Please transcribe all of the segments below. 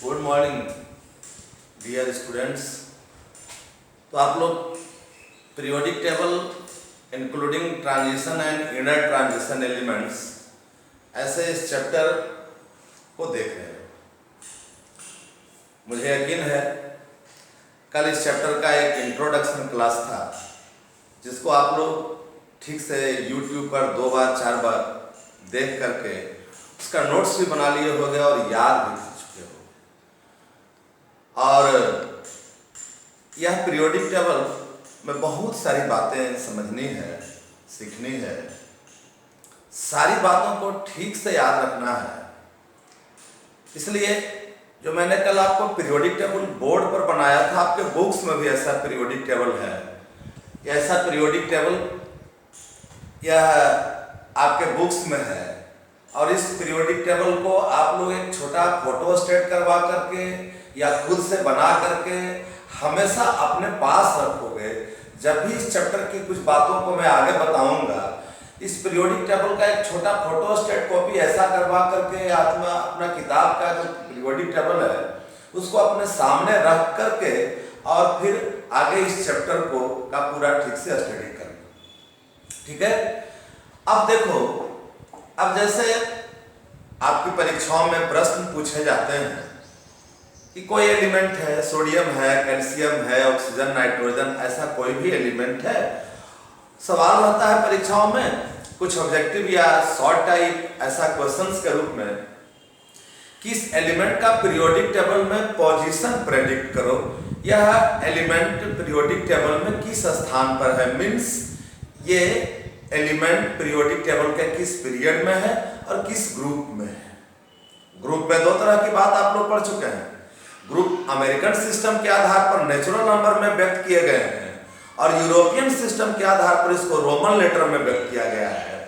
Good morning dear students. तो आप लोग periodic table including transition and inner transition elements ऐसे इस चैप्टर को देख रहे हैं। मुझे यकीन है कल इस चैप्टर का एक इंट्रोडक्शन क्लास था जिसको आप लोग ठीक से YouTube पर 2 बार 4 बार देख करके उसका नोट्स भी बना लिए होंगे और याद भी कर चुके हो। और यह पीरियोडिक टेबल में बहुत सारी बातें समझनी है, सीखनी है, सारी बातों को ठीक से याद रखना है। इसलिए जो मैंने कल आपको पीरियोडिक टेबल बोर्ड पर बनाया था, आपके बुक्स में भी ऐसा पीरियोडिक टेबल है। ऐसा पीरियोडिक टेबल यह आपके बुक्स में है और इस पीरियोडिक टेबल को आप लोग एक छोटा फोटो स्टेट करवा करके या खुद से बना करके हमेशा अपने पास रखोगे। जब भी इस चैप्टर की कुछ बातों को मैं आगे बताऊंगा, इस पीरियोडिक टेबल का एक छोटा फोटो स्टेट कॉपी ऐसा करवा करके अपना किताब का जो पीरियोडिक टेबल है उसको अपने सामने रख करके और फिर आगे इस चैप्टर को का पूरा ठीक से स्टडी करना। ठीक है। अब देखो, अब जैसे आपकी परीक्षाओं में प्रश्न पूछे जाते हैं कि कोई एलिमेंट है, सोडियम है, कैल्शियम है, ऑक्सीजन, नाइट्रोजन, ऐसा कोई भी एलिमेंट है। सवाल रहता है परीक्षाओं में कुछ ऑब्जेक्टिव या शॉर्ट टाइप ऐसा क्वेश्चंस के रूप में कि इस एलिमेंट का पीरियोडिक टेबल में पोजीशन प्रेडिक्ट करो। यह एलिमेंट पीरियोडिक टेबल में किस स्थान पर है, मीन्स ये एलिमेंट पीरियोडिक टेबल के किस पीरियड में है और किस ग्रुप में है। ग्रुप में 2 तरह की बात आप लोग पढ़ चुके हैं। ग्रुप अमेरिकन सिस्टम के आधार पर नेचुरल नंबर में व्यक्त किए गए हैं और यूरोपियन सिस्टम के आधार पर इसको रोमन लेटर में व्यक्त किया गया है।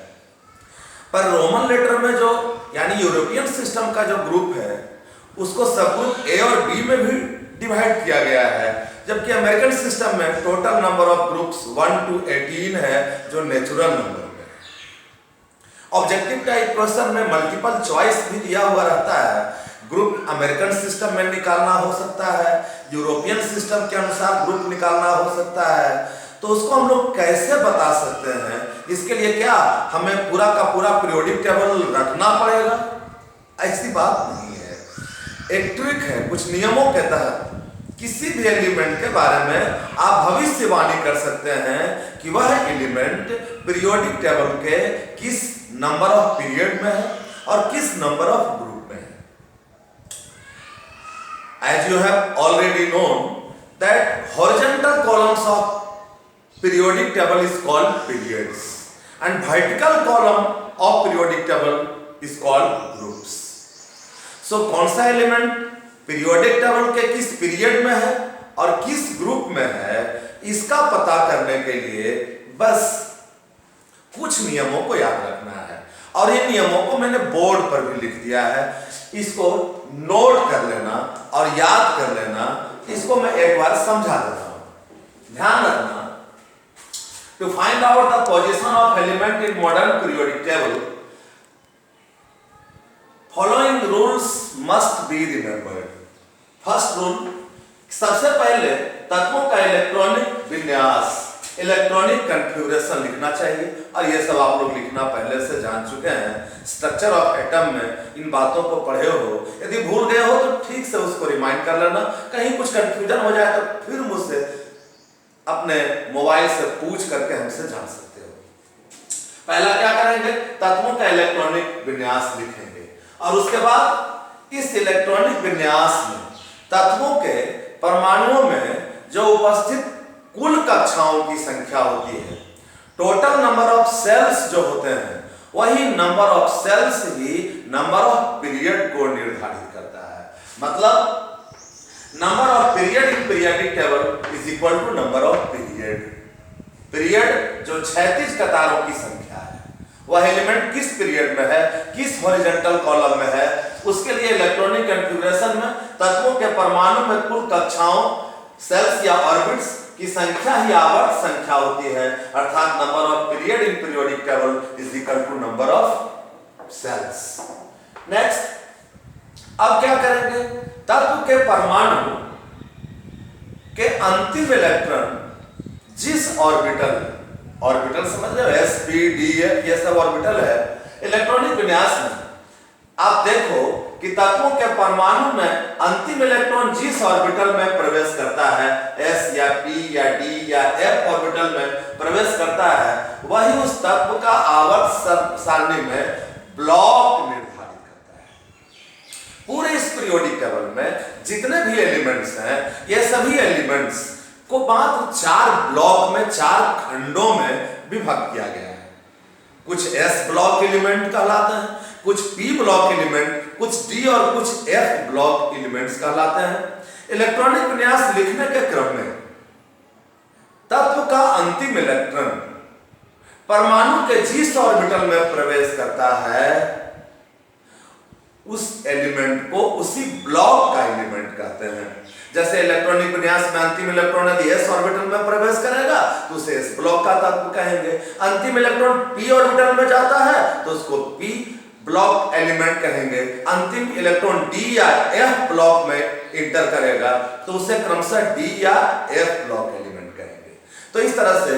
पर रोमन लेटर में जो यानी यूरोपियन सिस्टम का जो ग्रुप है उसको सब ग्रुप ए और बी में भी डिवाइड किया गया है, जबकि अमेरिकन सिस्टम में total number of groups 1 to 18 है जो नेचुरल नंबर है। ऑब्जेक्टिव टाइप क्वेश्चन में मल्टीपल चॉइस भी दिया हुआ रहता है। ग्रुप अमेरिकन सिस्टम में निकालना हो सकता है, यूरोपियन सिस्टम के अनुसार ग्रुप निकालना हो सकता है। तो उसको हम लोग कैसे बता सकते हैं? इसके लिए क्या हमें पूरा का पूरा पीरियोडिक टेबल रखना पड़ेगा? ऐसी बात नहीं है। एक ट्रिक है, कुछ नियमों के तहत किसी भी एलिमेंट के बारे में आप भविष्यवाणी कर सकते हैं कि वह एलिमेंट पीरियोडिक टेबल के किस नंबर ऑफ पीरियड में है और किस नंबर ऑफ ग्रुप में है। As you have already known that horizontal columns of periodic table is called periods and vertical column of periodic table is called groups. So कौन सा एलिमेंट पीरियोडिक टेबल के किस पीरियड में है और किस ग्रुप में है, इसका पता करने के लिए बस कुछ नियमों को याद रखना है और इन नियमों को मैंने बोर्ड पर भी लिख दिया है। इसको नोट कर लेना और याद कर लेना। इसको मैं एक बार समझा देता हूं, ध्यान रखना। To find out the position of element in modern periodic table, following rules must be remembered. First rule, सबसे पहले तत्वों का इलेक्ट्रॉनिक विन्यास, इलेक्ट्रॉनिक कॉन्फ़िगरेशन लिखना चाहिए और ये सब आप लोग लिखना पहले से जान चुके हैं। स्ट्रक्चर ऑफ एटम में इन बातों को पढ़े हो, यदि भूल गए हो तो ठीक से उसको रिमाइंड कर लेना। कहीं कुछ कंफ्यूजन हो जाए तो फिर मुझसे अपने मोबाइल से पूछ करके हमसे जान सकते हो। पहला क्या करेंगे, तत्वों का इलेक्ट्रॉनिक विन्यास लिखेंगे और उसके बाद इस इलेक्ट्रॉनिक विन्यास में तत्वों के परमाणुओं में जो उपस्थित कुल कक्षाओं की संख्या होती है, टोटल नंबर ऑफ सेल्स जो होते हैं, वही नंबर ऑफ सेल्स ही नंबर ऑफ पीरियड को निर्धारित करता है। मतलब number of period in periodic table is equal to number of period. Period जो 36 कतारों की संख्या है, वह एलिमेंट किस पीरियड में है, किस हॉरिजॉन्टल कॉलम में है, उसके लिए इलेक्ट्रॉनिक कॉन्फ़िगरेशन में तत्वों के परमाणु में कुल कक्षाओं, सेल्स या ऑर्बिट्स की संख्या ही आवर्त संख्या होती है, अर्थात number of period in periodic table is equal to number of shells. Next, अब क्या करेंगे, तत्व के परमाणु के अंतिम इलेक्ट्रॉन जिस ऑर्बिटल समझ रहे हो, s p d ये सब ऑर्बिटल है इलेक्ट्रॉनिक विन्यास में। आप देखो कि तत्वों के परमाणु में अंतिम इलेक्ट्रॉन जिस ऑर्बिटल में प्रवेश करता है, s या p या d या f ऑर्बिटल में प्रवेश करता है, वही उस तत्व का आवर्त सारणी में ब्लॉक निर्धारित करता है। पूरे इस पीरियोडिक टेबल में जितने भी एलिमेंट्स हैं, ये सभी एलिमेंट्स को मात्र 4 ब्लॉक में, 4 खंडों में विभाग किया गया है। कुछ s ब्लॉक एलिमेंट कहलाते हैं, कुछ p ब्लॉक एलिमेंट, कुछ d और कुछ f ब्लॉक एलिमेंट्स कहलाते हैं। इलेक्ट्रॉनिक विन्यास लिखने के क्रम में तत्व का अंतिम इलेक्ट्रॉन परमाणु के जिस ऑर्बिटल में प्रवेश करता है, उस एलिमेंट को उसी ब्लॉक का एलिमेंट कहते हैं। जैसे इलेक्ट्रॉनिक विन्यास में अंतिम इलेक्ट्रॉन यदि s ऑर्बिटल में प्रवेश करेगा तो उसे s ब्लॉक का तत्व कहेंगे। अंतिम इलेक्ट्रॉन p ऑर्बिटल में जाता है तो उसको p ब्लॉक एलिमेंट कहेंगे। अंतिम इलेक्ट्रॉन d या f ब्लॉक में इंटर करेगा तो उसे क्रमशः d या f ब्लॉक एलिमेंट कहेंगे। तो इस तरह से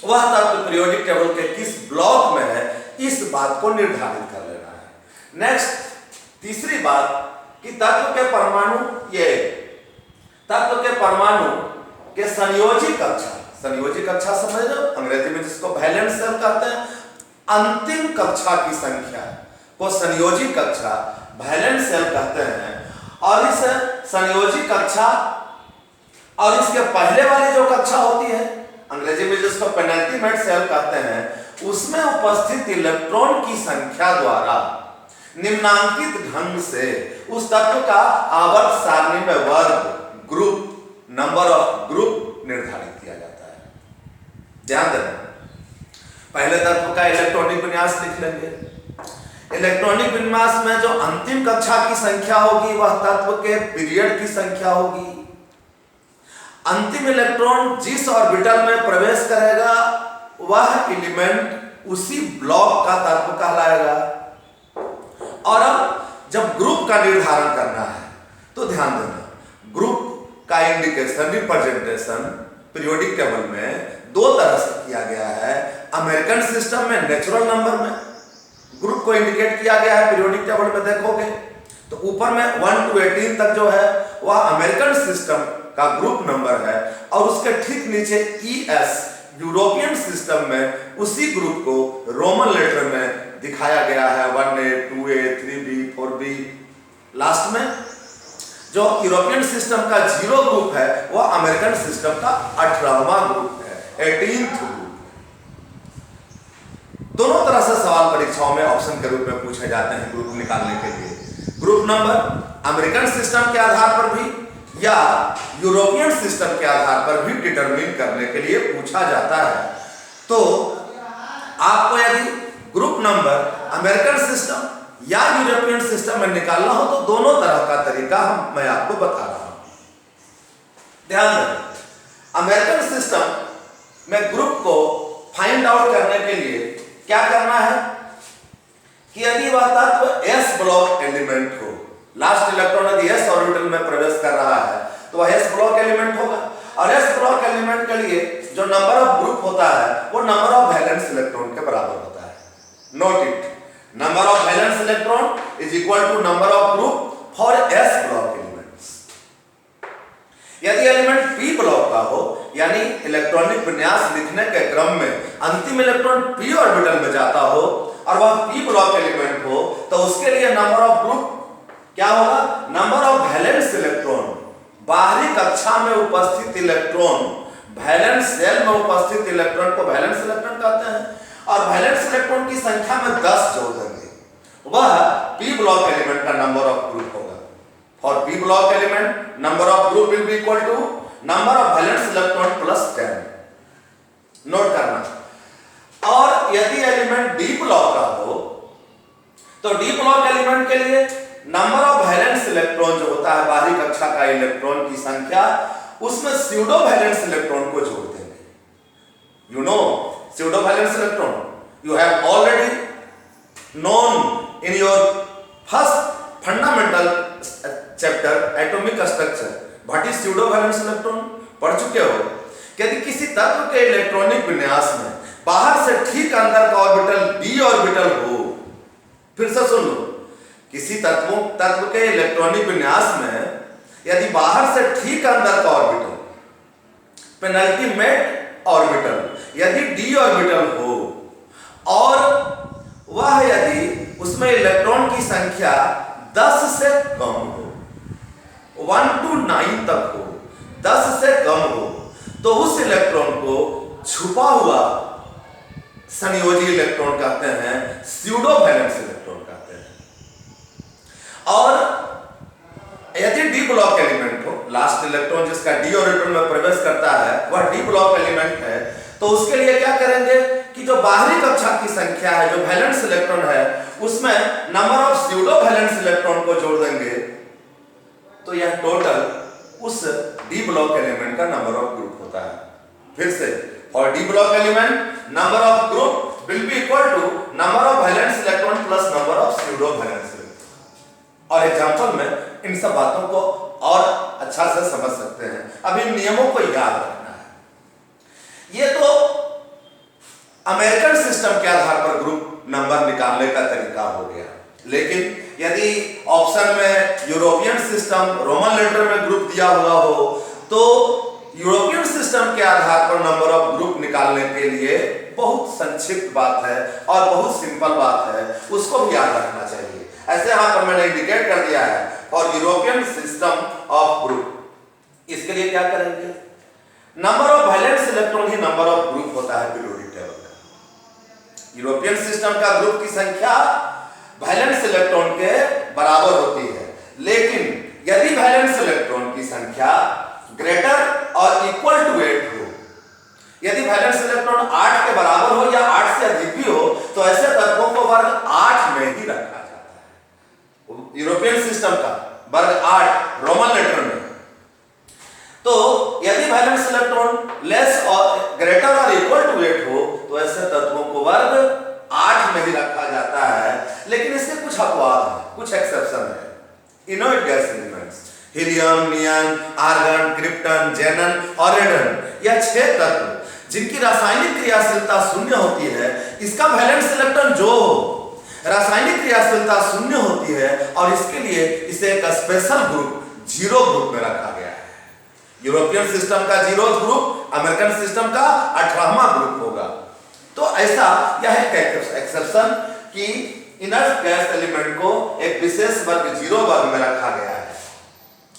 वह तत्व पीरियोडिक टेबल के किस ब्लॉक में है, इस बात को निर्धारित कर लेना है। नेक्स्ट, तीसरी बात कि तत्व के परमाणु के संयोजी कक्षा समझ लो, अंग्रेजी में जिसको वैलेंट सेल कहते हैं। अंतिम कक्षा की संख्या को संयोजी कक्षा, वैलेंट सेल कहते हैं। और इस संयोजी कक्षा और इसके पहले वाली जो कक्षा होती है, अंग्रेजी में जिसको पेनल्टीमेट सेल कहते हैं, उसमें उपस्थित इलेक्ट्रॉन की संख्या द्वारा निम्नांकित ढंग से उस तत्व का आवर्त सारणी में वर्ग, ग्रुप, नंबर ऑफ ग्रुप निर्धारित किया जाता है। ध्यान देना, पहले तत्व का इलेक्ट्रॉनिक विन्यास लिख लेंगे। इलेक्ट्रॉनिक विन्यास में जो अंतिम कक्षा की संख्या होगी वह तत्व के पीरियड की संख्या होगी। अंतिम इलेक्ट्रॉन जिस ऑर्बिटल में प्रवेश करेगा वह एलिमेंट उसी ब्लॉक का तत्व कहलाएगा। और अब जब ग्रुप का निर्धारण करना है तो ध्यान देना, ग्रुप का इंडिकेशन, रिप्रेजेंटेशन पीरियोडिक टेबल में 2 तरह से किया गया है। अमेरिकन सिस्टम में नेचुरल नंबर में ग्रुप को इंडिकेट किया गया है। पीरियोडिक टेबल में देखोगे तो ऊपर में 1 to 18 तक जो है वह अमेरिकन सिस्टम का ग्रुप नंबर है, और उसके ठीक नीचे ES यूरोपियन सिस्टम में उसी ग्रुप को रोमन लेटर में दिखाया गया है, 1A, 2A, 3B, 4B। Last में जो यूरोपियन सिस्टम का 0 ग्रुप है वह अमेरिकन सिस्टम का 18वां ग्रुप है, 18th ग्रुप। दोनों तरह से सवाल परीक्षाओं में ऑप्शन के रूप में पूछे जाते हैं ग्रुप निकालने के लिए। ग्रुप नंबर अमेरिकन सिस्टम के आधार पर भी या यूरोपियन सिस्टम के आधार पर भी डिटरमिन करने के लिए पूछा जाता है। तो आपको यदि ग्रुप नंबर अमेरिकन सिस्टम या यूरोपियन सिस्टम में निकालना हो तो दोनों तरह का तरीका मैं आपको बता रहा हूं। ध्यान दें, अमेरिकन सिस्टम में ग्रुप को फाइंड आउट करने के लिए क्या करना है कि यदि वह तत्व s ब्लॉक एलिमेंट हो, लास्ट इलेक्ट्रॉन यदि s ऑर्बिटल में प्रवेश कर रहा है तो वह s ब्लॉक एलिमेंट होगा। और s ब्लॉक एलिमेंट के लिए जो नंबर ऑफ ग्रुप होता है वो नंबर ऑफ वैलेंस इलेक्ट्रॉन के बराबर होता है। Note it, number of valence electron is equal to number of group for s block elements. यदि एलिमेंट p ब्लॉक का हो, यानी इलेक्ट्रॉनिक विन्यास लिखने के क्रम में अंतिम इलेक्ट्रॉन p ऑर्बिटल में जाता हो और वह p ब्लॉक एलिमेंट हो, तो उसके लिए नंबर ऑफ ग्रुप क्या होगा, नंबर ऑफ वैलेंस इलेक्ट्रॉन। बाहरी कक्षा में उपस्थित इलेक्ट्रॉन, वैलेंस सेल में उपस्थित इलेक्ट्रॉन को वैलेंस इलेक्ट्रॉन कहते हैं, और वैलेंस इलेक्ट्रॉन की संख्या में 10 जोड़ देंगे, वह p ब्लॉक एलिमेंट का नंबर ऑफ ग्रुप होगा। For p block element number of group will be equal to number of valence electron plus 10। Note करना। और यदि एलिमेंट d ब्लॉक का हो तो d ब्लॉक एलिमेंट के लिए नंबर ऑफ वैलेंस इलेक्ट्रॉन जो होता है बाहरी कक्षा का इलेक्ट्रॉन की संख्या, उसमें स्यूडो वैलेंस इलेक्ट्रॉन को जोड़ देंगे। You know pseudo valence electron, you have already known in your first fundamental chapter atomic structure, what is pseudo valence electron पढ़ चुके हो। यदि किसी तत्व के इलेक्ट्रॉनिक विन्यास में बाहर से ठीक अंदर का ऑर्बिटल d ऑर्बिटल हो, फिर से सुन लो, किसी तत्व के इलेक्ट्रॉनिक विन्यास में यदि बाहर से ठीक अंदर का ऑर्बिटल पेनल्टीमेट ऑर्बिटल यदि d ऑर्बिटल हो और वह यदि उसमें इलेक्ट्रॉन की संख्या 10 से कम हो, 1 to 9 तक हो, 10 से कम हो, तो उस इलेक्ट्रॉन को छुपा हुआ संयोजी इलेक्ट्रॉन कहते हैं, स्यूडो वैलेंस इलेक्ट्रॉन कहते हैं। और यदि डी ब्लॉक एलिमेंट हो, लास्ट इलेक्ट्रॉन जिसका डी ऑर्बिटल में प्रवेश करता है वह डी ब्लॉक एलिमेंट है, तो उसके लिए क्या करेंगे कि जो बाहरी कक्षा की संख्या है, जो वैलेंस इलेक्ट्रॉन है, उसमें number of pseudo valence electron को जोड़ देंगे, तो यह टोटल उस डी ब्लॉक एलिमेंट का नंबर ऑफ ग्रुप होता है। फिर से, और d block element number of group will be equal to number of valence electron plus number of pseudo valence electron. और एग्जांपल में इन सब बातों को और अच्छा से समझ सकते हैं। अब इन नियमों को याद रखना है। ये तो अमेरिकन सिस्टम के आधार पर ग्रुप नंबर निकालने का तरीका हो गया, लेकिन यदि ऑप्शन में यूरोपियन सिस्टम रोमन लेटर में ग्रुप दिया हुआ हो, तो यूरोपियन सिस्टम के आधार पर नंबर ऑफ ग्रुप निकालने के लिए बहुत संक्षिप्त बात है और बहुत सिंपल बात है, उसको भी याद रखना चाहिए। ऐसे यहां पर मैंने इंडिकेट कर दिया है for European system of group. इसके लिए क्या करेंगे, number of valence electron he number of group होता है पीरियोडिक टेबल का। यूरोपियन सिस्टम का ग्रुप की संख्या वैलेंस इलेक्ट्रॉन के बराबर होती है, लेकिन यदि वैलेंस इलेक्ट्रॉन की संख्या ग्रेटर और इक्वल टू 8 हो, यदि वैलेंस इलेक्ट्रॉन 8 के बराबर हो या 8 से अधिक भी हो, तो ऐसे तत्वों को वर्ग 8 में ही रखा जाता है। यूरोपियन सिस्टम का वर्ग 8 रोमन लेटर में। तो यदि वैलेंस इलेक्ट्रॉन लेस और ग्रेटर और इक्वल टू 8 हो, तो ऐसे तत्वों को वर्ग 8 में ही रखा जाता है। लेकिन इसके कुछ अपवाद हैं, कुछ एक्सेप्शन है। इनोइट गैस एलिमेंट्स, हीलियम, नियन, आर्गन, क्रिप्टन, जेनन और रेडन, यह 6 तत्व जिनकी रासायनिक क्रियाशीलता शून्य होती है, इसका वैलेंस इलेक्ट्रॉन जो रासायनिक क्रियाशीलता शून्य होती है, और इसके लिए इसे एक स्पेशल ग्रुप, जीरो ग्रुप में रखा गया है। यूरोपियन सिस्टम का 0th ग्रुप, अमेरिकन सिस्टम का 18वां ग्रुप होगा। तो ऐसा यह एक एक्सेप्शन कि इनर्ट गैस एलिमेंट को एक विशेष वर्ग 0 वर्ग में रखा गया है।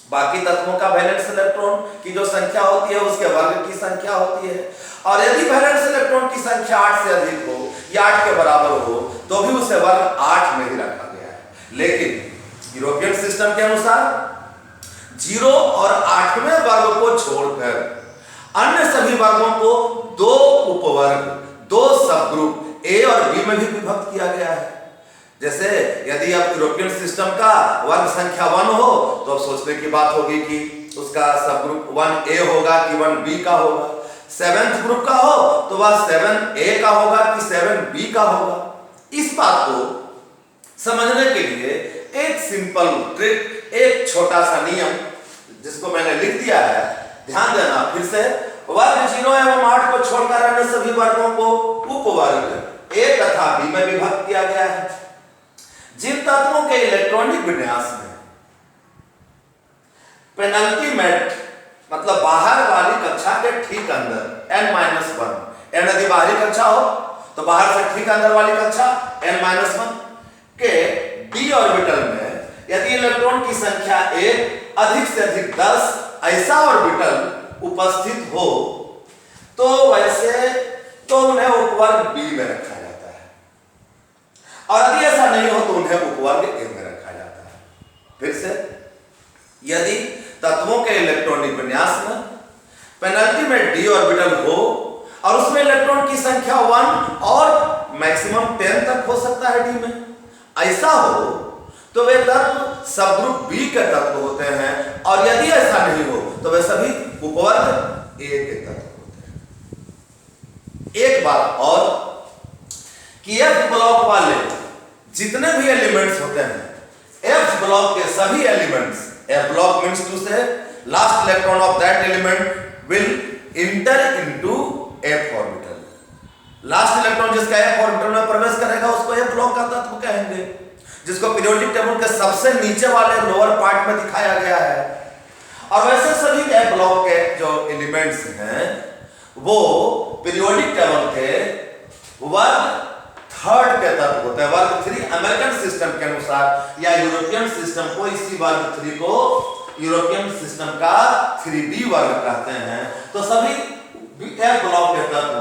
बाकी तत्वों का वैलेंस इलेक्ट्रॉन की जो संख्या होती है उसके वर्ग की संख्या होती है, और यदि वैलेंस इलेक्ट्रॉन की संख्या 8 से अधिक हो या 8 के बराबर हो, तो भी उसे वर्ग 8 में ही रखा गया है। लेकिन यूरोपियन सिस्टम के अनुसार 0 और 8वें वर्ग को छोड़कर अन्य सभी वर्गों को 2 उपवर्ग, 2 सब ग्रुप ए और बी में भी विभक्त किया गया है। जैसे यदि अब यूरोपियन सिस्टम का वर्ग संख्या 1 हो, तो अब सोचने की बात होगी कि उसका सब ग्रुप 1A होगा कि 1B का होगा। 7th ग्रुप का हो तो वह 7A का होगा कि 7B का होगा। इस बात को समझने के लिए एक सिंपल ट्रिक, एक छोटा सा नियम जिसको मैंने लिख दिया है, ध्यान देना। फिर से, वर्ग 0 एवं 8 को छोड़कर अन्य सभी वर्गों को उपवर्ग ए तथा बी में विभक्त किया गया है। जिन तत्वों के इलेक्ट्रॉनिक विन्यास में पेनल्टीमेट मतलब बाहर वाली कक्षा के ठीक अंदर n-1, यदि बाहरी कक्षा हो तो बाहर से ठीक अंदर वाली कक्षा n-1 के d ऑर्बिटल में यदि इलेक्ट्रॉन की संख्या 1 अधिक से अधिक 10 ऐसा ऑर्बिटल उपस्थित हो, तो उन्हें उपवर्ग बी में रखा जाता है, और यदि ऐसा नहीं हो तो उन्हें उपवर्ग ए में रखा जाता है। फिर से, यदि तत्वों के इलेक्ट्रॉनिक विन्यास में पेनल्टीमेट d ऑर्बिटल हो और उसमें इलेक्ट्रॉन की संख्या 1 और मैक्सिमम 10 तक हो सकता है d में, ऐसा हो तो वे तत्व सबग्रुप बी के तत्व होते हैं, और यदि ऐसा नहीं हो तो वे सभी उपवर्ग ए के तत्व होते हैं। एक बात और कि F ब्लॉक वाले जितने भी एलिमेंट्स होते हैं, F ब्लॉक के सभी elements A block means to say last electron of that element will enter into f orbital. Last electron जिसका f ऑर्बिटल में प्रवेश करेगा उसको f ब्लॉक का तत्व कहेंगे, जिसको पीरियोडिक टेबल के सबसे नीचे वाले लोअर पार्ट में दिखाया गया है। और वैसे सभी f ब्लॉक के जो एलिमेंट्स हैं वो पीरियोडिक टेबल के वर्ग थर्ड के तत्व होते हैं। वर्ग 3 अमेरिकन सिस्टम के अनुसार या यूरोपियन सिस्टम को इसी वर्ग 3 को यूरोपियन सिस्टम का 3b वर्ग कहते हैं। तो सभी f ब्लॉक के तत्व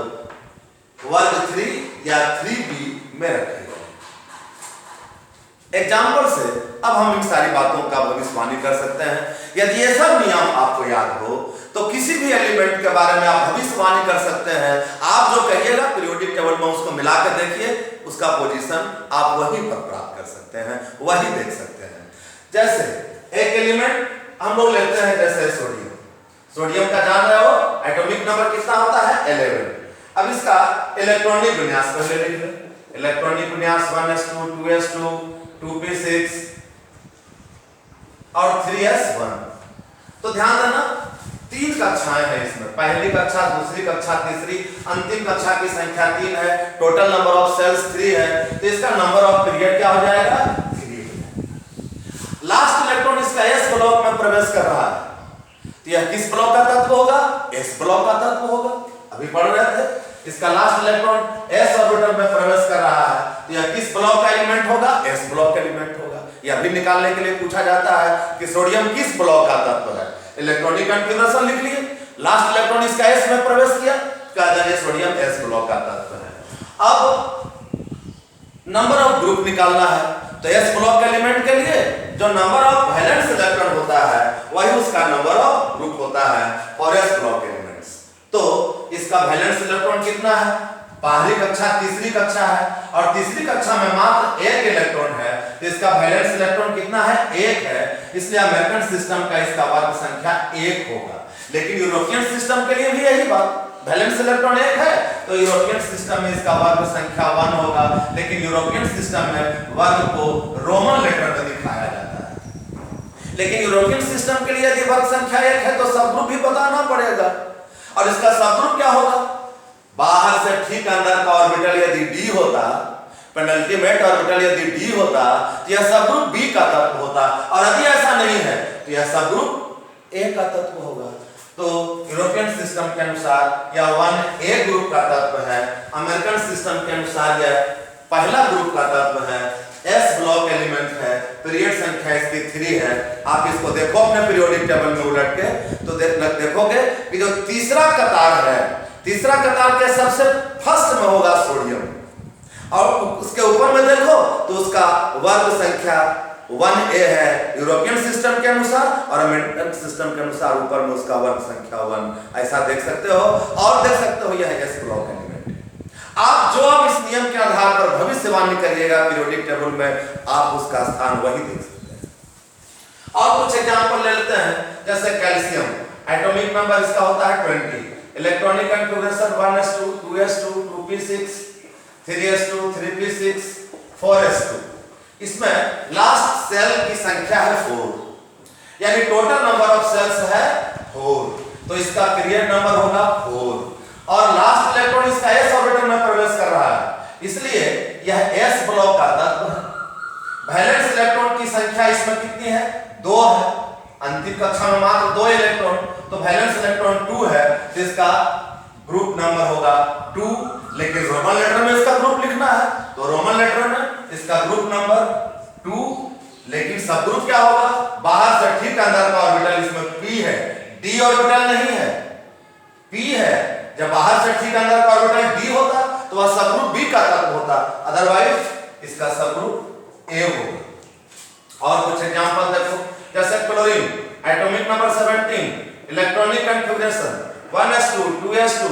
वर्ग 3 या 3b में रखे गए। एग्जाम्पल से अब हम इन सारी बातों का भविष्यवाणी कर सकते हैं। यदि ये सब नियम आपको याद हो तो किसी भी एलिमेंट के बारे में आप भविष्यवाणी कर सकते हैं। आप जो कहिएगा पीरियोडिक टेबल में उसको मिला कर देखिए, उसका पोजीशन आप वहीं पर प्राप्त कर सकते हैं, वही देख सकते हैं। जैसे एक एलिमेंट हम लोग लेते हैं जैसे सोडियम। सोडियम का जान रहे हो एटॉमिक नंबर कितना होता है 11। अब इसका इलेक्ट्रॉनिक विन्यास पहले लिख लें। इलेक्ट्रॉनिक विन्यास 1s2 2s2 2p6 और 3s1। तो ध्यान देना 3 कक्षाएं हैं इसमें, पहली कक्षा, दूसरी कक्षा, तीसरी, अंतिम कक्षा की संख्या 3 है। टोटल नंबर ऑफ सेल्स 3 है, तो इसका नंबर ऑफ पीरियड क्या हो जाएगा 3। लास्ट इलेक्ट्रॉन इसका s ब्लॉक में प्रवेश कर रहा है, तो यह किस ब्लॉक का तत्व होगा s ब्लॉक का तत्व होगा। अभी पढ़ रहे थे इसका लास्ट इलेक्ट्रॉन s ऑर्बिटल में प्रवेश कर रहा है, तो यह किस ब्लॉक का एलिमेंट होगा s ब्लॉक का एलिमेंट होगा। यह भी निकालने के लिए पूछा जाता है कि सोडियम किस ब्लॉक का तत्व है। इलेक्ट्रॉनिक कॉन्फ़िगरेशन लिख लिए, लास्ट इलेक्ट्रॉन इसका s में प्रवेश किया, कहा जाए सोडियम s ब्लॉक का तत्व है। अब नंबर ऑफ ग्रुप निकालना है, तो s ब्लॉक के एलिमेंट के लिए जो नंबर ऑफ वैलेंस इलेक्ट्रॉन होता है वही उसका नंबर ऑफ ग्रुप होता है फॉर s ब्लॉक एलिमेंट्स। तो इसका वैलेंस इलेक्ट्रॉन कितना है, पहली कक्षा तीसरी कक्षा है और तीसरी कक्षा में मात्र एक इलेक्ट्रॉन है, तो इसका वैलेंस इलेक्ट्रॉन कितना है 1 है। इसलिए अमेरिकन सिस्टम का इसका वर्ग संख्या 1 होगा। लेकिन यूरोपियन सिस्टम के लिए भी यही बात, वैलेंस इलेक्ट्रॉन 1 है तो यूरोपियन सिस्टम में इसका वर्ग संख्या 1 होगा। लेकिन यूरोपियन सिस्टम में वर्ग को रोमन लेटर में दिखाया जाता है। लेकिन यूरोपियन सिस्टम के लिए यदि वर्ग संख्या 1 है तो सबग्रुप भी बताना पड़ेगा, और इसका सबग्रुप क्या होगा, बाहर से ठीक अंदर का ऑर्बिटल यदि d होता, पेनल्टीमेट ऑर्बिटल यदि d होता तो यह सबग्रुप b का तत्व होता, और यदि ऐसा नहीं है तो यह सबग्रुप a का तत्व होगा। तो यूरोपियन सिस्टम के अनुसार यह 1a ग्रुप का तत्व है, अमेरिकन सिस्टम के अनुसार यह पहला ग्रुप का तत्व है, s ब्लॉक एलिमेंट है, पीरियड संख्या इसकी 3 है। आप इसको देखो अपने पीरियोडिक टेबल में उलट के तो देखोगे कि जो तीसरा कतार है, तीसरा कतार के सबसे फर्स्ट में होगा सोडियम, और उसके ऊपर में देखो तो उसका वर्ग संख्या 1a है यूरोपियन सिस्टम के अनुसार, और अमेरिकन सिस्टम के अनुसार ऊपर में उसका वर्ग संख्या 1। ऐसा देख सकते हो, और देख सकते हो यह s ब्लॉक एलिमेंट। आप जो अब इस नियम के आधार पर भविष्यवाणी करिएगा पीरियोडिक टेबल में, आप उसका स्थान वही देख सकते हैं। और कुछ एग्जांपल ले लेते हैं, जैसे कैल्शियम, एटॉमिक नंबर इसका होता है 20, electronic configuration 1s2 2s2 2p6 3s2 3p6 4s2। इसमें लास्ट सेल की संख्या है 4, यानी टोटल नंबर ऑफ सेल्स है 4, तो इसका पीरियड नंबर होगा 4, और लास्ट इलेक्ट्रॉन इसका s ऑर्बिटल में प्रवेश कर रहा है, इसलिए यह s ब्लॉक का तत्व है। वैलेंस इलेक्ट्रॉन की संख्या इसमें कितनी है 2 है, अंतिम कक्षा में मात्र 2 इलेक्ट्रॉन, तो वैलेंस इलेक्ट्रॉन 2 है, तो इसका ग्रुप नंबर होगा 2। लेकिन रोमन लेटर में इसका ग्रुप लिखना है, तो रोमन लेटर में इसका ग्रुप नंबर 2। लेकिन सब ग्रुप क्या होगा, बाहर से ठीक अंदर का ऑर्बिटल इसमें p है, d ऑर्बिटल नहीं है, p है। जब बाहर से ठीक अंदर का ऑर्बिटल d होता तो वह सबग्रुप b का तत्व होता, अदरवाइज इसका सबग्रुप a होगा। और कुछ एग्जांपल देखो, जैसे chlorine, atomic number 17, electronic configuration 1s2 2s2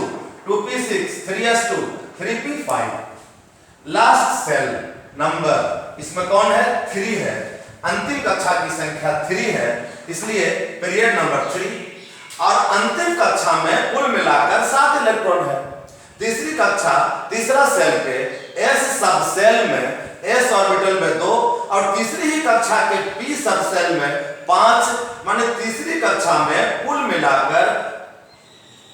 2p6 3s2 3p5, last shell number इसमें कौन है 3 है, अंतिम कक्षा की संख्या 3 है, इसलिए पीरियड नंबर 3, और अंतिम कक्षा में कुल मिलाकर 7 इलेक्ट्रॉन है। तीसरी कक्षा तीसरा सेल के s सब सेल में s ऑर्बिटल में 2, और तीसरी ही कक्षा के p सब सेल में 5 माने तीसरी कक्षा में कुल मिलाकर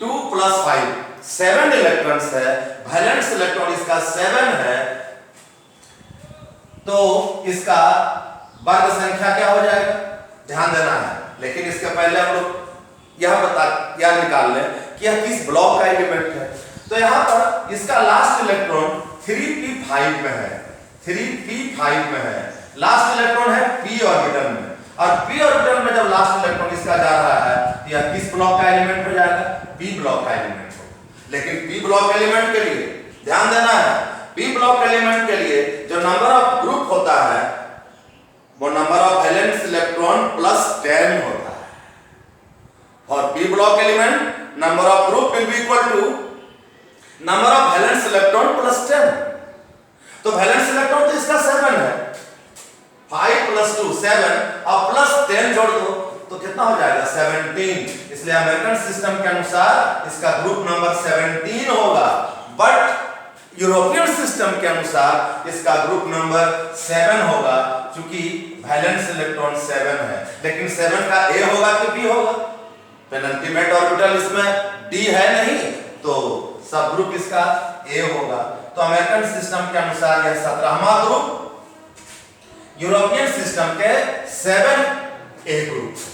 2 + 5 7 इलेक्ट्रॉन्स है, वैलेंस इलेक्ट्रॉन इसका 7 है, तो इसका वर्ग संख्या क्या हो जाएगा, ध्यान देना है। लेकिन इसके पहले हम लोग यह निकाल लें कि यह किस ब्लॉक का एलिमेंट है। तो यहां पर इसका लास्ट इलेक्ट्रॉन 3p5 में है, 3p5 में है, लास्ट इलेक्ट्रॉन है p ऑर्बिटल में, और p ऑर्बिटल में जब लास्ट इलेक्ट्रॉन इसका जा रहा है तो यह किस ब्लॉक का एलिमेंट हो जाएगा, p ब्लॉक का एलिमेंट हो। लेकिन p ब्लॉक एलिमेंट के लिए ध्यान देना है, p ब्लॉक एलिमेंट के लिए जो नंबर ऑफ ग्रुप होता है वो number of valence electron plus 10 होता है। For p block element number of group will be equal to number of valence electron plus 10। तो वैलेंस इलेक्ट्रॉन तो इसका 7 है, 5 + 2 7 और प्लस 10 जोड़ दो तो कितना हो जाएगा 17। इसलिए अमेरिकन सिस्टम के अनुसार इसका ग्रुप नंबर 17 होगा, बट यूरोपियन सिस्टम के अनुसार इसका ग्रुप नंबर 7 होगा, क्योंकि वैलेंस इलेक्ट्रॉन 7 है। लेकिन 7 का a होगा कि b होगा, पेनल्टीमेट ऑर्बिटल इसमें d है नहीं, तो सब ग्रुप इसका a होगा। तो अमेरिकन सिस्टम के अनुसार यह 17वां ग्रुप, यूरोपियन सिस्टम के 7a ग्रुप।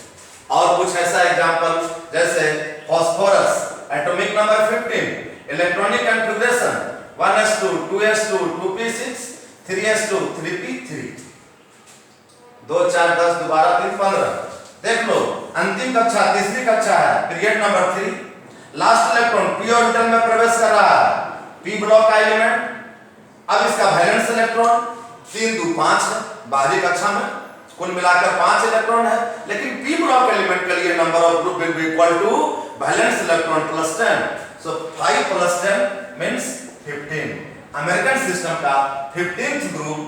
और कुछ ऐसा एग्जांपल जैसे phosphorus atomic number 15, electronic configuration 1s2 2s2 2p6 3s2 3p3, 2 4 10 दोबारा 3 15। देख लो अंतिम कक्षा तीसरी कक्षा है, period number 3, last electron p orbital में प्रवेश कर रहा है, p ब्लॉक का एलिमेंट। अब इसका वैलेंस इलेक्ट्रॉन 3 2 5 है, बाहरी कक्षा में कुल मिलाकर 5 इलेक्ट्रॉन है। लेकिन p ब्लॉक एलिमेंट के लिए number of group will be equal to valence electron plus 10, so 5 + 10 means 15। American system का 15th ग्रुप,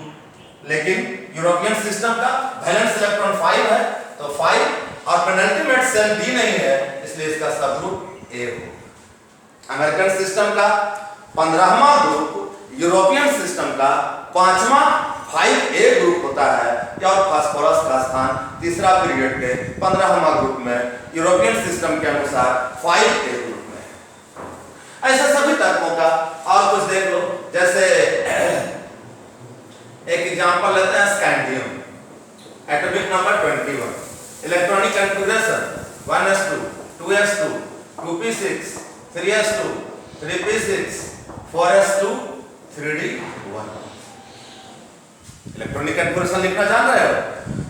लेकिन यूरोपियन सिस्टम का वैलेंस इलेक्ट्रॉन 5 है, तो 5 और पेनल्टीमेट सेल d नहीं है, इसलिए इसका सब ग्रुप a हो। अमेरिकन सिस्टम का 15वां ग्रुप, यूरोपियन सिस्टम का 5वां 5a ग्रुप होता है, और फास्फोरस का स्थान तीसरा पीरियड के 15वां ग्रुप में यूरोपियन सिस्टम के अनुसार 5a ग्रुप में। ऐसे सभी तत्वों का और कुछ देख लो, जैसे एक एग्जांपल लेते हैं scandium, atomic number 21, electronic configuration 1s2 2s2 2p6 3s2 3p6 4s2 3d1। Electronic configuration लिखना जान रहे हो?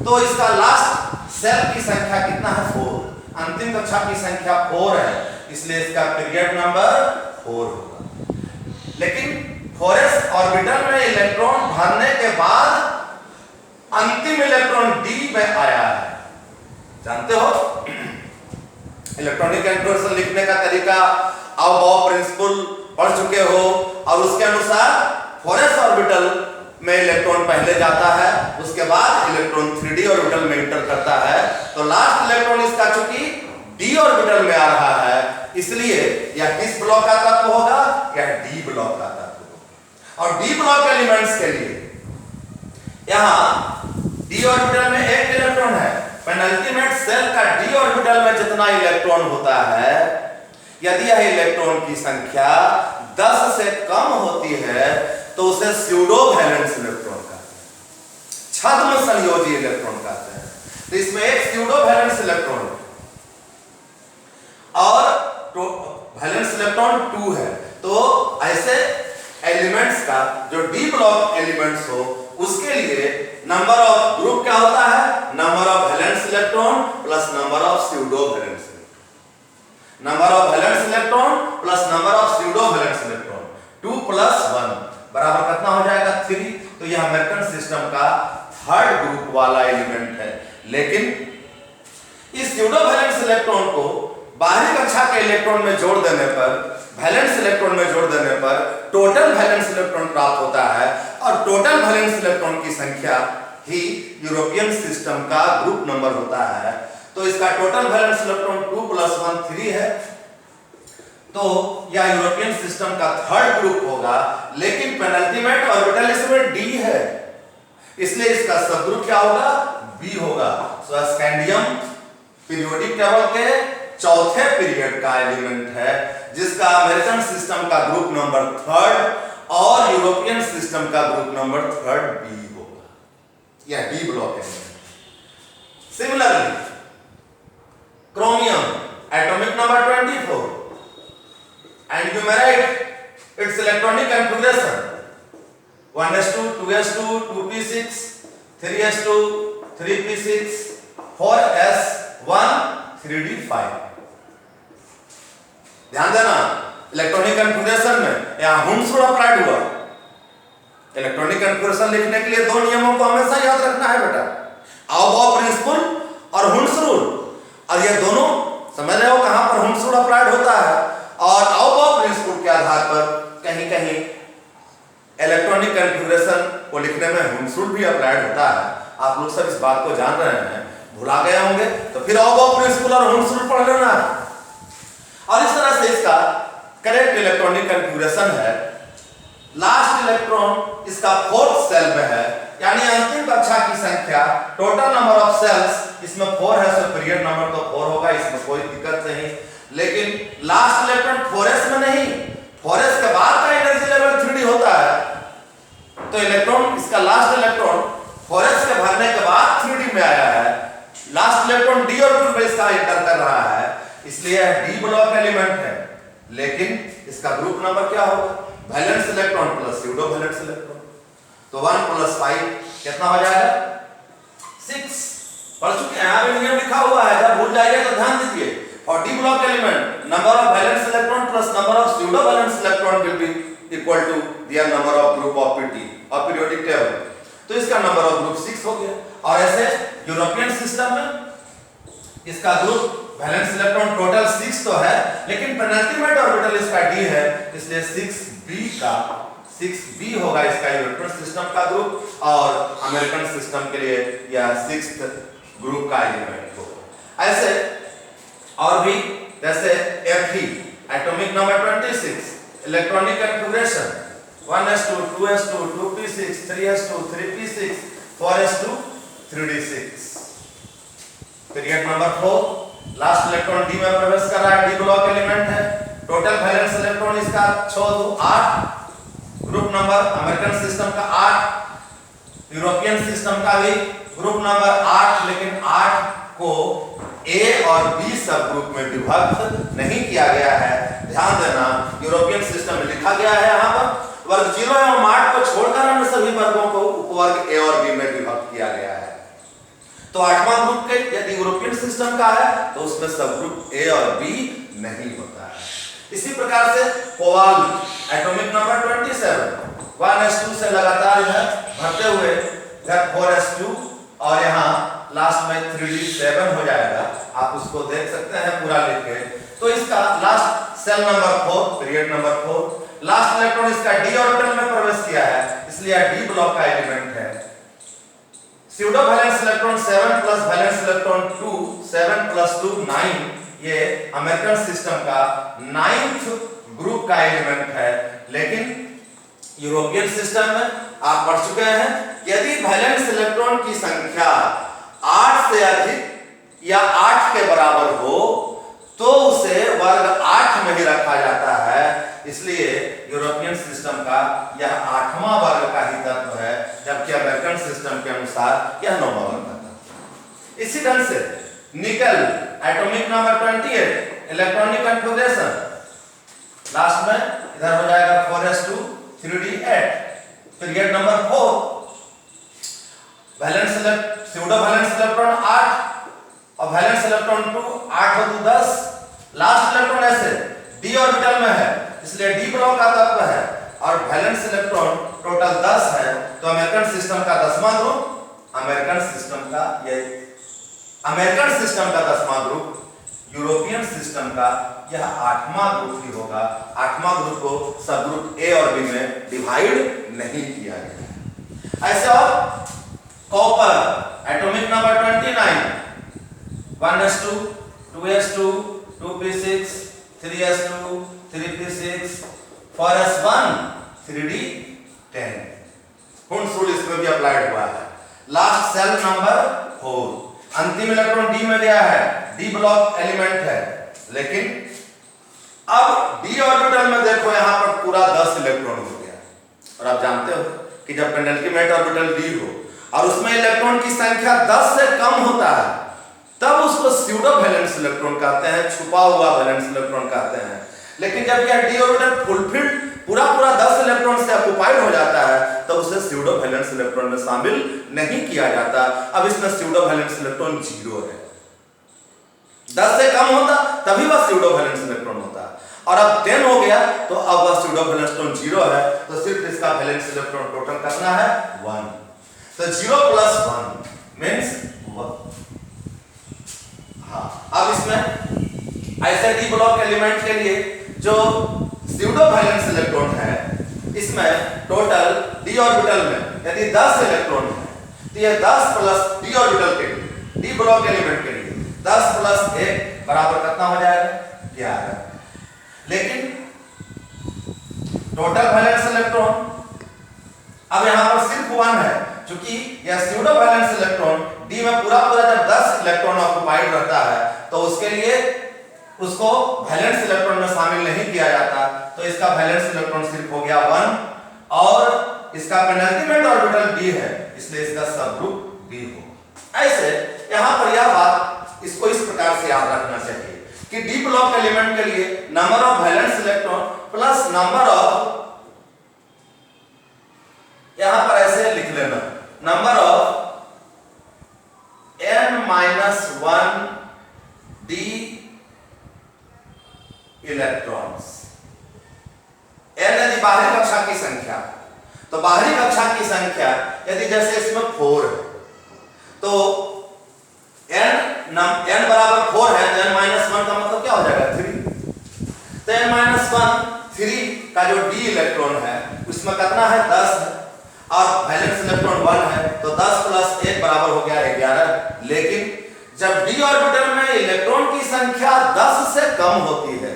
तो इसका लास्ट सेल की संख्या कितना है 4, अंतिम कक्षा की संख्या 4 है, इसलिए इसका पीरियड नंबर 4 होगा। लेकिन 4s ऑर्बिटल में इलेक्ट्रॉन भरने के बाद अंतिम इलेक्ट्रॉन d में आया है, जानते हो? इलेक्ट्रॉनिक कॉन्फ़िगरेशन लिखने का तरीका अब बॉब प्रिंसिपल पढ़ चुके हो, और उसके अनुसार 4s ऑर्बिटल में इलेक्ट्रॉन पहले जाता है, उसके बाद इलेक्ट्रॉन 3d ऑर्बिटल में इंटर करता है। तो लास्ट इलेक्ट्रॉन इसका चूंकि d ऑर्बिटल में आ रहा है, इसलिए यह किस ब्लॉक का तत्व होगा, यह d ब्लॉक का तत्व होगा। और d ब्लॉक एलिमेंट्स के लिए यहां d ऑर्बिटल में एक इलेक्ट्रॉन है, पेनल्टीमेट सेल का d ऑर्बिटल में जितना इलेक्ट्रॉन होता है, यदि यह इलेक्ट्रॉन की संख्या 10 से कम होती है तो उसे स्यूडो वैलेंस इलेक्ट्रॉन कहते हैं, छद्म संयोजी इलेक्ट्रॉन कहते हैं। तो इसमें एक स्यूडो वैलेंस इलेक्ट्रॉन और वैलेंस इलेक्ट्रॉन 2 है। तो ऐसे एलिमेंट्स का जो d ब्लॉक एलिमेंट्स हो, उसके लिए नंबर ऑफ ग्रुप क्या होता है, number of valence electron plus number of pseudo valence, number of valence electron plus number of pseudo valence electron, 2 + 1 बराबर कितना हो जाएगा 3। तो यह अमेरिकन सिस्टम का 3rd ग्रुप वाला एलिमेंट है। लेकिन इस स्यूडो वैलेंस इलेक्ट्रॉन को बाहरी कक्षा के इलेक्ट्रॉन में जोड़ देने पर, वैलेंस इलेक्ट्रॉन में जोड़ देने पर टोटल वैलेंस इलेक्ट्रॉन प्राप्त होता है, और टोटल वैलेंस इलेक्ट्रॉन की संख्या ही यूरोपियन सिस्टम का ग्रुप नंबर होता है। तो इसका टोटल वैलेंस इलेक्ट्रॉन 2 + 1 3 है, तो यह यूरोपियन सिस्टम का 3rd ग्रुप होगा। लेकिन पेनल्टीमेट ऑर्बिटल इसमें d है, इसलिए इसका सबग्रुप क्या होगा, b होगा। सो स्कैंडियम पीरियोडिक टेबल के चौथे पीरियड का एलिमेंट है, जिसका अमेरिकन सिस्टम का ग्रुप नंबर 3 और यूरोपियन सिस्टम का ग्रुप नंबर 3 बी होगा, यह डी ब्लॉक है। Similarly chromium atomic number 24 and enumerate its electronic configuration 1s2 2s2 2p6 3s2 3p6 4s1 3d5। ध्यान देना, इलेक्ट्रॉनिक कॉन्फ़िगरेशन में यहां हुंसरूल अप्लाइड हुआ। इलेक्ट्रॉनिक कॉन्फ़िगरेशन लिखने के लिए दो नियमों को हमेशा याद रखना है बेटा, आउबॉ प्रिंसिपल और हुंसरूल। और ये दोनों समझ रहे हो कहां पर हुंसरूल अप्लाइड होता है, और आउबॉ प्रिंसिपल के आधार पर कहीं कहीं इलेक्ट्रॉनिक कॉन्फ़िगरेशन को लिखने में हुंसरूल भी अप्लाइड होता है। आप लोग सब इस बात को जान रहे हैं, भुला गए होंगे तो फिर आउबॉ प्रिंसिपल और हुंसरूल पढ़ लेना। और इस तरह से इसका करेक्ट इलेक्ट्रॉनिक कॉन्फ़िगरेशन है, लास्ट इलेक्ट्रॉन इसका 4th सेल में है, यानी अंतिम कक्षा की संख्या टोटल नंबर ऑफ सेल्स इसमें 4 है, तो पीरियड नंबर तो 4 होगा, इसमें कोई दिक्कत नहीं। लेकिन लास्ट इलेक्ट्रॉन 4s में नहीं, 4s के बाद का एनर्जी लेवल 3d होता है। तो इलेक्ट्रॉन इसका लास्ट इलेक्ट्रॉन 4s के भरने के बाद 3d में आया है, लास्ट इलेक्ट्रॉन d ऑर्बिटल में इसका एंटर कर रहा है, इसलिए डी ब्लॉक एलिमेंट है। लेकिन इसका ग्रुप नंबर क्या होगा, valence electron plus pseudo valence electron, तो 1 + 5 कितना हो जाएगा 6। पढ़ चुके हैं, यहां पे नियम लिखा हुआ है, जब भूल जाइए तो ध्यान दीजिए। और d block element number of valence electron plus number of pseudo valence electron will be equal to their number of group of PT और पीरियोडिक टेबल, तो इसका नंबर ऑफ ग्रुप 6 हो गया। और ऐसे यूरोपियन सिस्टम में इसका ग्रुप वैलेंस इलेक्ट्रॉन टोटल 6 तो है, लेकिन पेनल्टीमेट ऑर्बिटल इसका d है, इसलिए 6b होगा इसका यूरोपियन सिस्टम का ग्रुप, और अमेरिकन सिस्टम के लिए यह 6th ग्रुप का एलिमेंट होगा। ऐसे और भी, जैसे Fe atomic number 26, electronic configuration 1s2 2s2 2p6 3s2 3p6 4s2 3d6। Period number 4, लास्ट इलेक्ट्रॉन डी में प्रवेश कर रहा है, डी ब्लॉक एलिमेंट है। टोटल वैलेंस इलेक्ट्रॉन इसका 6 2 8, ग्रुप नंबर अमेरिकन सिस्टम का 8, यूरोपियन सिस्टम का भी ग्रुप नंबर 8, लेकिन 8 को ए और बी सब ग्रुप में विभक्त नहीं किया गया है। ध्यान देना, यूरोपियन सिस्टम में लिखा गया है यहाँ पर वर्ग 0 एवं 8 को छोड़कर अन्य सभी वर्गों को उपवर्ग ए और बी में विभक्त किया गया है। तो 8वां ग्रुप के यदि यूरोपियन सिस्टम का है तो उसमें सब ग्रुप ए और बी नहीं होता है। इसी प्रकार से कोबाल्ट एटॉमिक नंबर 27 1s2 से लगातार है भरते हुए 4s2 और यहाँ लास्ट में 3d7 हो जाएगा, आप उसको देख सकते हैं पूरा लिख के। तो इसका last shell number 4, period number 4, लास्ट इलेक्ट्रॉन इसका d ऑर्बिटल में प्रवेश किया है, इसलिए डी ब्लॉक का एलिमेंट है। Pseudo valence electron 7 plus valence electron 2, 7 + 2 9, ये अमेरिकन सिस्टम का 9th ग्रुप का एलिमेंट है। लेकिन यूरोपियन सिस्टम में आप पढ़ चुके हैं, यदि वैलेंस इलेक्ट्रॉन की संख्या 8 से अधिक या 8 के बराबर हो तो उसे वर्ग 8 में ही रखा जाता है, इसलिए यूरोपियन सिस्टम का यह 8वां वर्ग का ही तत्व है, जबकि अमेरिकन सिस्टम के अनुसार यह 9वां वर्ग का तत्व। इसी ढंग से निकल atomic number 28, electronic configuration last में इधर हो जाएगा 4s2 3d8, period number 4, valence pseudo valence electron 8 और वैलेंस इलेक्ट्रॉन 2, 8 और 2 10, लास्ट इलेक्ट्रॉन ऐसे d ऑर्बिटल में है, इसलिए डी ब्लॉक का तत्व है, और वैलेंस इलेक्ट्रॉन टोटल 10 है। तो अमेरिकन सिस्टम का 10वां ग्रुप, अमेरिकन सिस्टम का 10वां ग्रुप, यूरोपियन सिस्टम का यह 8वां ग्रुप ही होगा। 8वां ग्रुप को सब ग्रुप ए और बी में डिवाइड नहीं किया गया। ऐसे और copper atomic number 29 1s2 2s2 2p6 3s2 3p6 4s1 3d10, हुंसरूल इसमें भी अप्लाइड हुआ है। लास्ट सेल नंबर 4, अंतिम इलेक्ट्रॉन डी में गया है, डी ब्लॉक एलिमेंट है, लेकिन अब डी ऑर्बिटल में देखो यहां पर पूरा 10 इलेक्ट्रॉन हो गया। और आप जानते हो कि जब पेनल्टीमेट ऑर्बिटल डी हो और उसमें इलेक्ट्रॉन की संख्या 10 से कम होता है तब उसको स्यूडो वैलेंस इलेक्ट्रॉन कहते हैं, छुपा हुआ वैलेंस इलेक्ट्रॉन कहते हैं। लेकिन जब यह डी ऑर्बिटल फुलफिल्ड पूरा 10 इलेक्ट्रॉन से ऑक्युपाइड हो जाता है तो उसे स्यूडो वैलेंस इलेक्ट्रॉन में शामिल नहीं किया जाता। अब इसमें स्यूडो वैलेंस इलेक्ट्रॉन 0 है। 10 से कम होता तभी वह स्यूडो वैलेंस इलेक्ट्रॉन होता, और अब 10 हो गया तो अब वह स्यूडो वैलेंस इलेक्ट्रॉन 0 है, तो सिर्फ इसका वैलेंस इलेक्ट्रॉन टोटल करना है 1। तो 0 + 1 मींस 1। हाँ, अब इसमें ऐसे डी ब्लॉक एलिमेंट के लिए जो स्यूडो वैलेंस इलेक्ट्रॉन है, इसमें टोटल डी ऑर्बिटल में यदि 10 इलेक्ट्रॉन है तो ये 10 प्लस डी ऑर्बिटल के लिए, डी ब्लॉक एलिमेंट के लिए 10 + 1 बराबर कितना हो जाएगा? 11। लेकिन टोटल वैलेंस इलेक्ट्रॉन अब यहां पर सिर्फ 1 है, क्योंकि यह स्यूडो वैलेंस इलेक्ट्रॉन डी में पूरा जब 10 इलेक्ट्रॉन ऑक्युपाइड रहता है तो उसके लिए उसको वैलेंस इलेक्ट्रॉन में शामिल नहीं किया जाता, तो इसका वैलेंस इलेक्ट्रॉन सिर्फ हो गया 1 और इसका पेनल्टीमेट ऑर्बिटल डी है, इसलिए इसका सबग्रुप बी हो। ऐसे यहां पर यह बात इसको इस प्रकार से याद रखना चाहिए कि डी ब्लॉक एलिमेंट के लिए number of valence electron plus number of, यहां पर ऐसे लिख लेना, number of n-1 d electrons. n यदि बाहरी कक्षा की संख्या, तो बाहरी कक्षा की संख्या यदि जैसे इसमें 4 है तो n बराबर 4 है तो n-1 का मतलब क्या हो जाएगा? 3। तो n-1 3 का जो d इलेक्ट्रॉन है उसमें कितना है? 10 है, और वैलेंस इलेक्ट्रॉन 1 है, तो 10 + 1 बराबर हो गया 11। लेकिन जब डी ऑर्बिटल में इलेक्ट्रॉन की संख्या 10 से कम होती है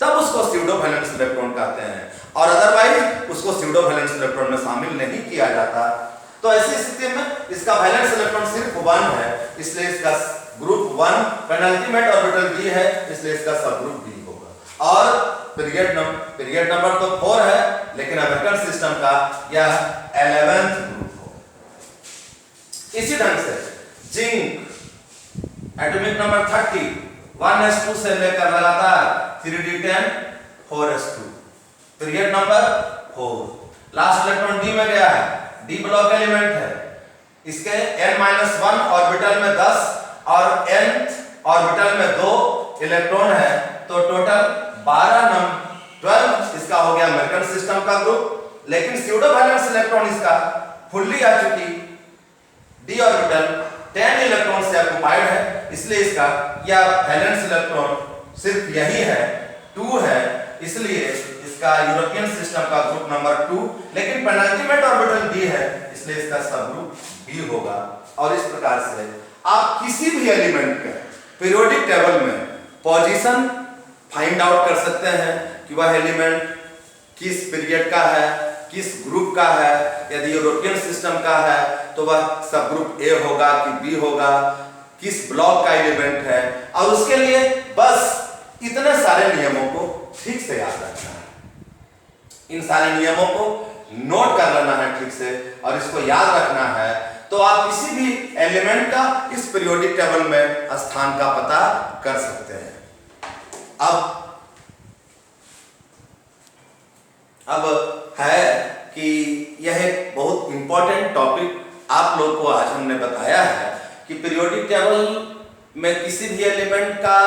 तब उसको स्यूडो वैलेंस इलेक्ट्रॉन कहते हैं, और अदरवाइज उसको स्यूडो वैलेंस इलेक्ट्रॉन में शामिल नहीं किया जाता। तो ऐसी स्थिति में इसका वैलेंस इलेक्ट्रॉन सिर्फ 1 है, इसलिए इसका ग्रुप 1 पेनल्टीमेट ऑर्बिटल डी है, इसलिए इसका सबग्रुप बी होगा। और पीरियड नंबर तो 4 है, लेकिन अमेरिकन सिस्टम का यह 11th ग्रुप होगा। इसी ढंग से जिंक एटॉमिक नंबर 30 1s2 से लेकर लगातार 3d10 4s2, पीरियड नंबर 4। लास्ट इलेक्ट्रॉन डी में गया है, डी ब्लॉक एलिमेंट है, इसके n-1 ऑर्बिटल में 10 और nth ऑर्बिटल में 2 इलेक्ट्रॉन है, तो टोटल 12 इसका हो गया अमेरिकन सिस्टम का ग्रुप। लेकिन स्यूडो वैलेंस इलेक्ट्रॉन इसका फुल्ली आ चुकी डी ऑर्बिटल 10 इलेक्ट्रॉन से ऑक्युपाइड है, इसलिए इसका यह वैलेंस इलेक्ट्रॉन सिर्फ यही है 2 है, इसलिए इसका यूरोपियन सिस्टम का ग्रुप नंबर 2। लेकिन पेनल्टीमेट ऑर्बिटल डी है, इसलिए इसका सबग्रुप बी होगा। और इस प्रकार से आप किसी भी एलिमेंट के पीरियोडिक टेबल में पोजीशन फाइंड आउट कर सकते हैं कि वह एलिमेंट किस पीरियड का है, किस ग्रुप का है। यदि यूरोपियन सिस्टम का है तो वह सब ग्रुप ए होगा कि बी होगा, किस ब्लॉक का एलिमेंट है, और उसके लिए बस इतने सारे नियमों को ठीक से याद रखना है। इन सारे नियमों को नोट कर लेना है ठीक से, और इसको याद रखना है, तो आप किसी भी एलिमेंट का इस पीरियोडिक टेबल में स्थान का पता कर सकते हैं। अब है कि यह एक बहुत इंपॉर्टेंट टॉपिक आप लोग को आज हमने बताया है कि पीरियोडिक टेबल में किसी भी एलिमेंट का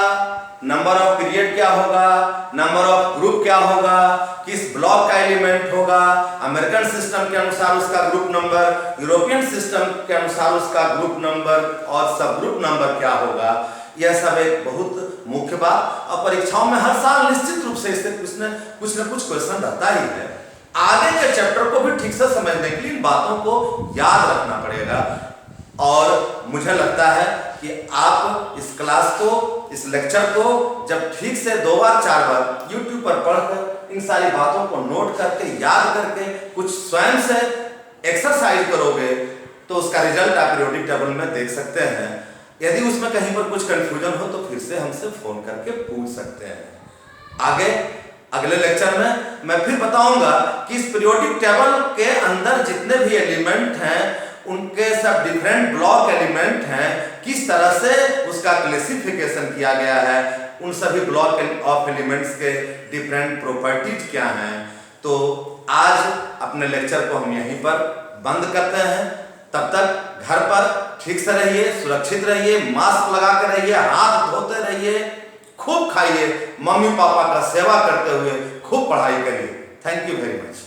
नंबर ऑफ पीरियड क्या होगा, नंबर ऑफ ग्रुप क्या होगा, किस ब्लॉक का एलिमेंट होगा, अमेरिकन सिस्टम के अनुसार उसका ग्रुप नंबर, यूरोपियन सिस्टम के अनुसार उसका ग्रुप नंबर और सब ग्रुप नंबर क्या होगा। यह सब एक बहुत मुख्य बात, और परीक्षाओं में हर साल निश्चित रूप से इससे कुछ न कुछ क्वेश्चन रहता ही है। आगे के चैप्टर को भी ठीक से समझने के लिए इन बातों को याद रखना पड़ेगा, और मुझे लगता है कि आप इस क्लास को, इस लेक्चर को जब ठीक से 2 बार 4 बार YouTube पर पढ़कर इन सारी बातों को नोट करके याद करके कुछ स्वयं से एक्सरसाइज करोगे तो उसका रिजल्ट आप पीरियोडिक टेबल में देख सकते हैं। यदि उसमें कहीं पर कुछ कंफ्यूजन हो तो फिर से हमसे फोन करके पूछ सकते हैं। आगे अगले लेक्चर में मैं फिर बताऊंगा कि इस पीरियोडिक टेबल के अंदर जितने भी एलिमेंट हैं उनके सब डिफरेंट ब्लॉक एलिमेंट हैं, किस तरह से उसका क्लासिफिकेशन किया गया है, उन सभी ब्लॉक ऑफ एलिमेंट्स के डिफरेंट प्रॉपर्टीज क्या हैं। तो आज अपने लेक्चर को हम यहीं पर बंद करते हैं। तब तक घर पर ठीक से रहिए, सुरक्षित रहिए, मास्क लगा कर रहिए, हाथ धोते रहिए, खूब खाइए, मम्मी पापा का सेवा करते हुए खूब पढ़ाई करिए। Thank you very much.